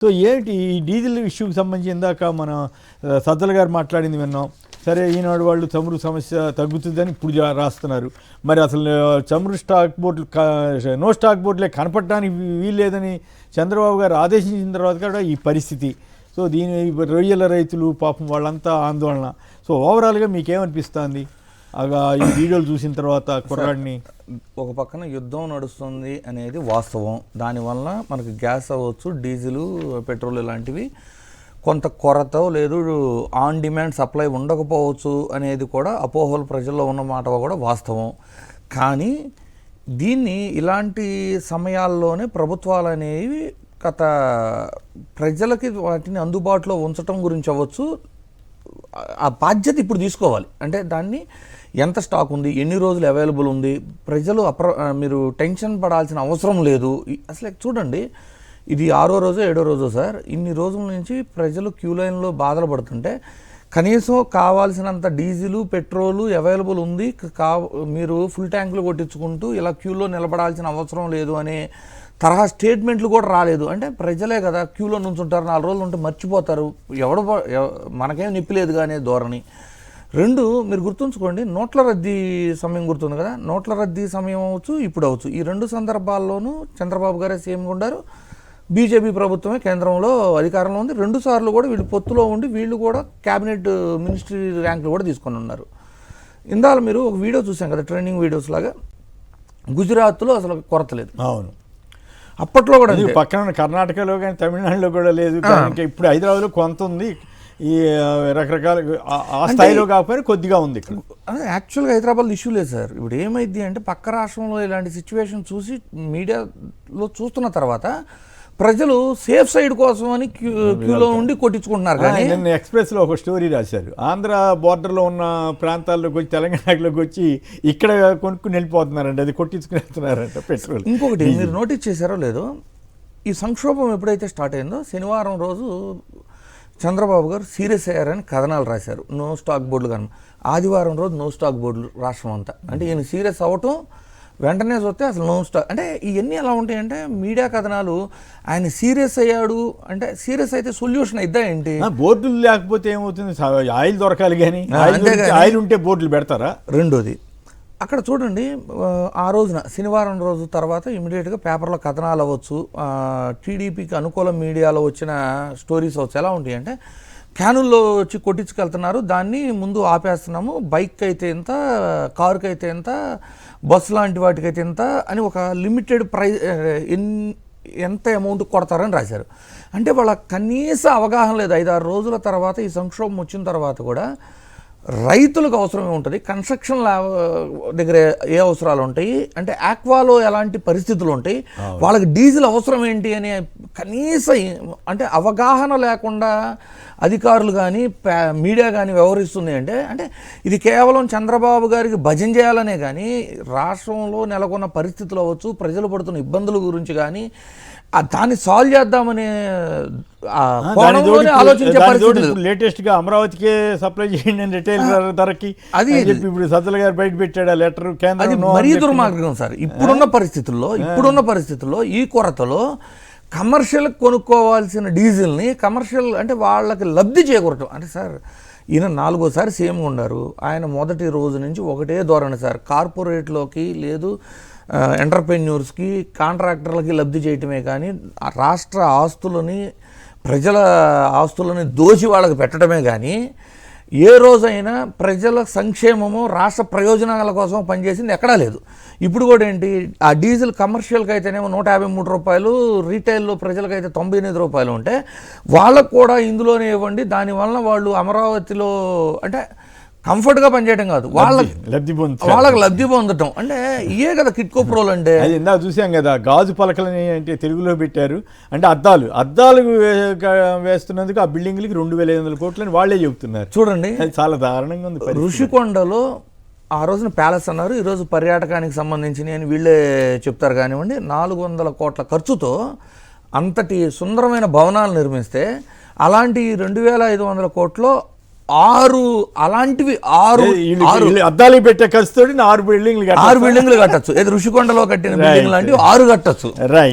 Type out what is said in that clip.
So ఏంటి ఈ diesel ఇష్యూకి సంబంధించి ఇందాక మన సజ్జల గారు మాట్లాడింది విన్నాం. సరే ఈనాడు వాళ్ళు చమురు సమస్య తగ్గుతుందని ఇప్పుడు రాస్తున్నారు. మరి అసలు చమురు స్టాక్ బోర్డులు నో స్టాక్ బోర్డులే కనపడడానికి వీల్లేదని చంద్రబాబు గారు ఆదేశించిన తర్వాత కూడా ఈ పరిస్థితి. సో దీని రొయ్యల రైతులు పాపం వాళ్ళంతా ఆందోళన. సో ఓవరాల్గా మీకేమనిపిస్తుంది ఈ వీడియోలు చూసిన తర్వాత కుర్రాడిని? ఒక పక్కన యుద్ధం నడుస్తుంది అనేది వాస్తవం. దానివల్ల మనకు గ్యాస్ అవ్వచ్చు, డీజిల్, పెట్రోల్ ఇలాంటివి కొంత కొరత లేదు, ఆన్ డిమాండ్ సప్లై ఉండకపోవచ్చు అనేది కూడా అపోహలు ప్రజల్లో ఉన్న మాట కూడా వాస్తవం. కానీ దీన్ని ఇలాంటి సమయాల్లోనే ప్రభుత్వాలు అనేవి గత ప్రజలకి వాటిని అందుబాటులో ఉంచటం గురించి అవ్వచ్చు, ఆ బాధ్యత ఇప్పుడు తీసుకోవాలి. అంటే దాన్ని ఎంత స్టాక్ ఉంది, ఎన్ని రోజులు అవైలబుల్ ఉంది, ప్రజలు మీరు టెన్షన్ పడాల్సిన అవసరం లేదు. అసలు చూడండి, ఇది 6వ రోజో 7వ రోజో సార్, ఇన్ని రోజుల నుంచి ప్రజలు క్యూ లైన్లో బాధలు పడుతుంటే కనీసం కావాల్సినంత డీజిలు, పెట్రోలు అవైలబుల్ ఉంది, మీరు ఫుల్ ట్యాంకులు కొట్టించుకుంటూ ఇలా క్యూలో నిలబడాల్సిన అవసరం లేదు అనే తరహా స్టేట్మెంట్లు కూడా రాలేదు. అంటే ప్రజలే కదా క్యూలో నుంచుంటారు, 4 రోజులు ఉంటే మర్చిపోతారు, మనకేం నిప్పిలేదు కానీ ధోరణి. 2, మీరు గుర్తుంచుకోండి, నోట్ల రద్దీ సమయం గుర్తుంది కదా, నోట్ల రద్దీ సమయం అవచ్చు, ఇప్పుడు అవచ్చు. ఈ 2 సందర్భాల్లోనూ చంద్రబాబు గారే సీఎంగా ఉండారు, బీజేపీ ప్రభుత్వమే కేంద్రంలో అధికారంలో ఉంది. 2 సార్లు కూడా వీళ్ళు పొత్తులో ఉండి వీళ్ళు కూడా క్యాబినెట్ మినిస్ట్రీ ర్యాంకులు కూడా తీసుకొని ఉన్నారు. ఇందాక మీరు ఒక వీడియో చూసాం కదా, ట్రెండింగ్ వీడియోస్ లాగా, గుజరాత్లో అసలు కొరత లేదు. అవును, అప్పట్లో కూడా పక్కన కర్ణాటకలో కానీ తమిళనాడులో కూడా లేదు. ఇప్పుడు హైదరాబాద్లో కొంత ఉంది, ఈ రకరకాల ఆ స్థాయిలో కాకపోయినా కొద్దిగా ఉంది. ఇక్కడ యాక్చువల్గా హైదరాబాద్లో ఇష్యూ లేదు సార్. ఇప్పుడు ఏమైంది అంటే పక్క రాష్ట్రంలో ఇలాంటి సిచ్యువేషన్ చూసి మీడియాలో చూస్తున్న తర్వాత ప్రజలు సేఫ్ సైడ్ కోసం అని క్యూలో ఉండి కొట్టించుకుంటున్నారు. కానీ నిన్న ఎక్స్ప్రెస్లో ఒక స్టోరీ రాశారు, ఆంధ్ర బోర్డర్లో ఉన్న ప్రాంతాల్లోకి వచ్చి తెలంగాణలోకి వచ్చి ఇక్కడ కొనుక్కుని వెళ్ళిపోతున్నారంట, అది కొట్టించుకుని వెళ్తున్నారంట పెట్రోల్. ఇంకొకటి మీరు నోటీస్ చేశారో లేదో, ఈ సంక్షోభం ఎప్పుడైతే స్టార్ట్ అయిందో శనివారం రోజు చంద్రబాబు గారు సీరియస్ అయ్యారని కథనాలు రాశారు, నో స్టాక్ బోర్డులు కానీ. ఆదివారం రోజు నో స్టాక్ బోర్డులు రాష్ట్రం అంతా. అంటే ఈయన సీరియస్ అవ్వటం, వెంటనే చూస్తే అసలు నో స్టాక్. అంటే ఇవన్నీ ఎలా ఉంటాయంటే మీడియా కథనాలు, ఆయన సీరియస్ అయ్యాడు అంటే సీరియస్ అయితే సొల్యూషన్ అయిద్దా ఏంటి? బోర్డులు లేకపోతే ఏమవుతుంది, ఆయిల్ దొరకాలి కానీ ఆయిల్ ఉంటే బోర్డులు పెడతారా? రెండోది, అక్కడ చూడండి, ఆ రోజున శనివారం రోజు తర్వాత ఇమీడియట్గా పేపర్లో కథనాలు అవ్వచ్చు, టీడీపీకి అనుకూల మీడియాలో వచ్చిన స్టోరీస్ అవచ్చు. ఎలా ఉంటాయి అంటే క్యానుల్లో వచ్చి కొట్టించుకెళ్తున్నారు, దాన్ని ముందు ఆపేస్తున్నాము, బైక్ అయితే ఎంత, కారుకి అయితే ఎంత, బస్సు లాంటి వాటికైతే ఎంత అని ఒక లిమిటెడ్ ప్రైస్ ఎంత అమౌంట్ కొడతారని రాశారు. అంటే వాళ్ళ కనీస అవగాహన లేదు. 5-6 రోజుల తర్వాత ఈ సంక్షోభం వచ్చిన తర్వాత కూడా రైతులకు అవసరమే ఉంటుంది, కన్స్ట్రక్షన్ దగ్గర ఏ అవసరాలు ఉంటాయి, అంటే ఆక్వాలో ఎలాంటి పరిస్థితులు ఉంటాయి, వాళ్ళకి డీజిల్ అవసరం ఏంటి అనే కనీస అంటే అవగాహన లేకుండా అధికారులు కానీ మీడియా కానీ వ్యవహరిస్తుంది. అంటే ఇది కేవలం చంద్రబాబు గారికి భజన చేయాలనే కానీ రాష్ట్రంలో నెలకొన్న పరిస్థితులు అవ్వచ్చు, ప్రజలు పడుతున్న ఇబ్బందుల గురించి కానీ దాన్ని సాల్వ్ చేద్దామనే ఆలోచించే పరిస్థితి. లేటెస్ట్ గా అమరావతికే సప్లై చేయండి అని రిటైల్ ధరకి అది చెప్పి ఇప్పుడు సజ్జల గారు బయట పెట్టాడు ఆ లెటర్. అది మరీ దుర్మార్గం సార్. ఇప్పుడున్న పరిస్థితుల్లో ఈ కొరతలో కమర్షియల్ కొనుక్కోవాల్సిన డీజిల్ని కమర్షియల్ అంటే వాళ్ళకి లబ్ధి చేకూరటం. అంటే సార్ ఈయన 4వసారి సీఎంగా ఉన్నారు, ఆయన మొదటి రోజు నుంచి ఒకటే ధోరణి సార్, కార్పొరేట్లోకి లేదు ఎంటర్ప్రెన్యూర్స్కి, కాంట్రాక్టర్లకి లబ్ధి చేయటమే కానీ రాష్ట్ర ఆస్తులని, ప్రజల ఆస్తులని దోచి వాళ్ళకి పెట్టడమే కానీ ఏ రోజైనా ప్రజల సంక్షేమము, రాష్ట్ర ప్రయోజనాల కోసం పనిచేసింది ఎక్కడా లేదు. ఇప్పుడు కూడా ఏంటి, ఆ డీజిల్ కమర్షియల్కి అయితేనేమో 153 రూపాయలు, రీటైల్లో ప్రజలకైతే 98 రూపాయలు ఉంటే వాళ్ళకు కూడా ఇందులోనే ఇవ్వండి. దానివల్ల వాళ్ళు అమరావతిలో అంటే కంఫర్ట్గా పనిచేయడం కాదు, వాళ్ళకి లబ్ధి పొందటం. అంటే ఇయే కదా కిట్కో ప్రోలు అంటే. అది ఇందాక చూసాం కదా, గాజు పలకలని అంటే తెలుగులో పెట్టారు, అంటే అద్దాలు వేస్తున్నందుకు ఆ బిల్డింగ్లకి 2,500 కోట్లని వాళ్ళే చెబుతున్నారు. చూడండి, చాలా దారుణంగా ఉంది. ఋషికొండలో ఆ రోజున ప్యాలెస్ అన్నారు, ఈరోజు పర్యాటకానికి సంబంధించి అని వీళ్ళే చెప్తారు కానివ్వండి. 400 కోట్ల ఖర్చుతో అంతటి సుందరమైన భవనాలు నిర్మిస్తే అలాంటి 2,500 కోట్లు 6 అలాంటివి 6 అద్దాలు పెట్టే ఖర్చుతో 6 బిల్డింగ్లు కట్టచ్చు. ఏదో ఋషికొండలో కట్టిన బిల్డింగ్ లాంటివి 6 కట్టచ్చు. రైట్.